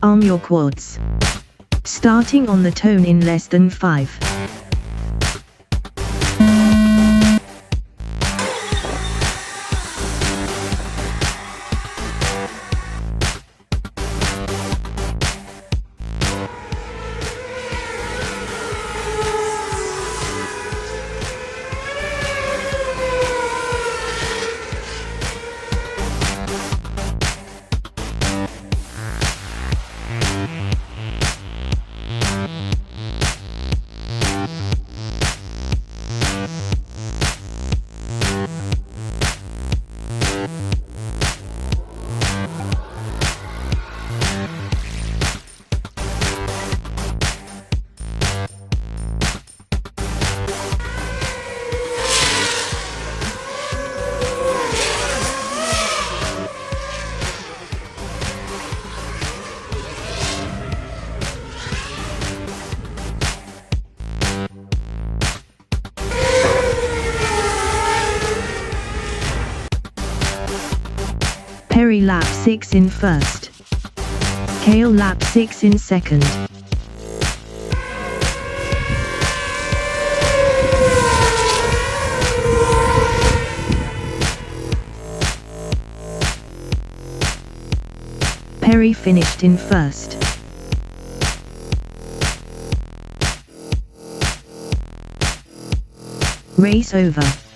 Arm your quads. Starting on the tone in less than 5. Perry lap 6 in first. Kale lap 6 in second. Perry finished in first. Race over.